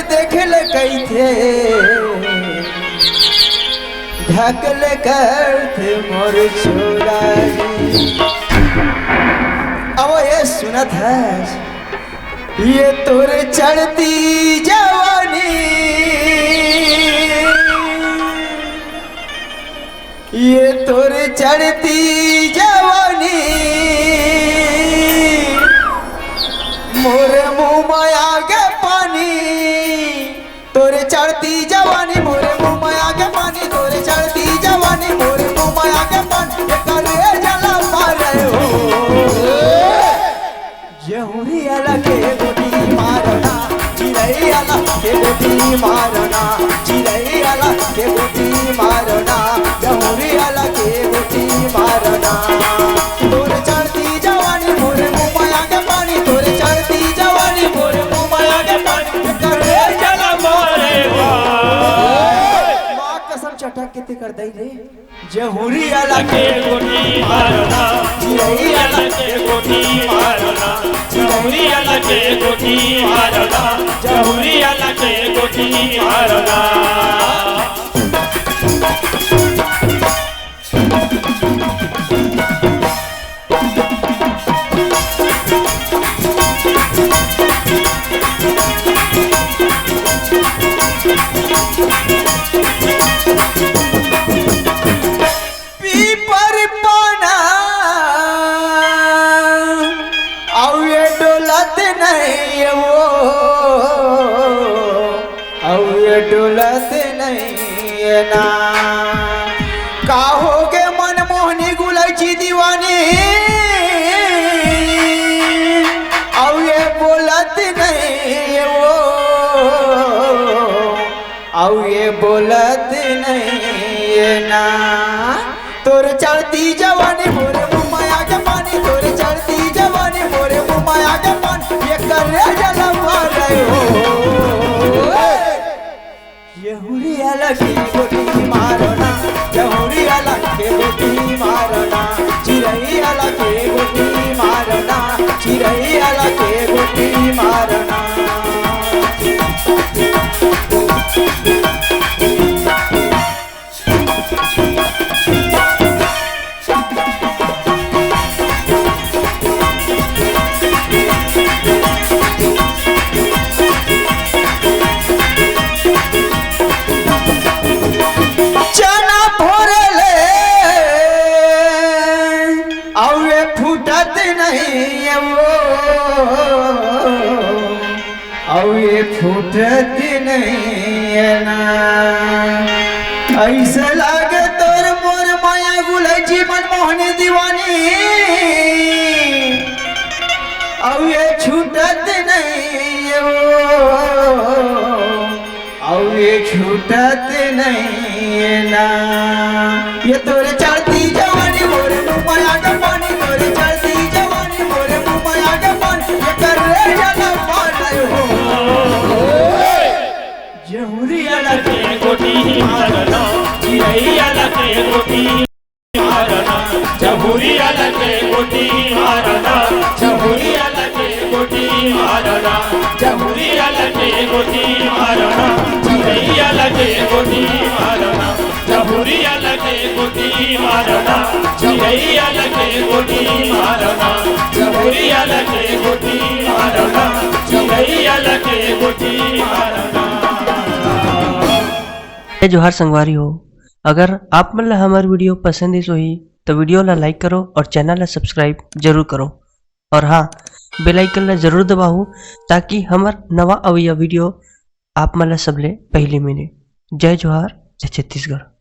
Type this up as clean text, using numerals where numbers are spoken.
देखल कई थे ढकल करते मोर छोरा। अब ये सुनत है ये तोरे चढ़ती जवानी, ये तोरे चढ़ती जवानी मोरे मुँह में आगे पानी, तोरे चढ़ती जवानी मोरे मुँह में आगे पानी, तोरे चढ़ती जवानी मोरे मुँह में आगे पानी, करे जला मारे हो जहुरी अलग के गोटी मारना, चिरई अलग के गोटी मारना, चिरई अलग के गोटी मारना, जहुरी अलग के गोटी मारना। तोरे चढ़ती जवानी मोरे मुँह में आगे पानी, तोरे चढ़ती जवानी मोरे मुँह में आगे पानी, करे जला मारे हो। माँ कसम चटक के कर दई रे जहुरी अलग के गोटी मारना, चिरई अलग के गोटी मारना, जहुरी अलग के गोटी मारना, जहुरी अलग के गोटी मारना। पीपर पाना आओ ये डोलत नहीं वो, आओ ये डोलत नहीं ना, काहोगे मनमोहनी गुलाची दीवानी, आओ ये बोलत नहीं वो, आओ ये बोलत नहीं ना। तोरे चढ़ती जवानी मोरे मुँह में आगे पानी, तोरे चढ़ती जवानी मोरे मुँह में आगे पानी, ये करे जला मारे हो जहुरी अलग के गोटी मारना, जहुरी अलग के गोटी मारना, चिरई अलग के गोटी मारना, चिरई अलग के गोटी मारना। ये फूटत नहीं ना, ऐसा लागे तोर मोर माया गुलाची मनमोहन दीवानी, अब ये छूटत नहीं अब ये छूटत नहीं ना। ये तोरे चढ़ती जवानी मोरे मुँह में आगे पानी, तोरे चढ़ती जवानी मोरे मुँह में आगे पानी, ये कर रे जला मारे हो जहुरी अलग के गोटी मारना, चिरई अलग के गोटी मारना, जहुरी अलग के गोटी मारना, जहुरी अलग के गोटी मारना, जहुरी अलग के गोटी मारना, चिरई अलग के गोटी मारना, जहुरी अलग के गोटी मारना, चिरई अलग के गोटी मारना, जहुरी अलग के गोटी मारना, चिरई अलग के गोटी मारना। जोहार संगवारी हो, अगर आप मन ला हमार वीडियो पसंद ही सोही तो वीडियो ला लाइक करो और चैनल ला सब्सक्राइब जरूर करो, और हाँ बेल आइकन ला जरूर दबाओ ताकि हमार नवा अवैया वीडियो आप मन ला सबले पहले मिले। जय जोहार, जय छत्तीसगढ़।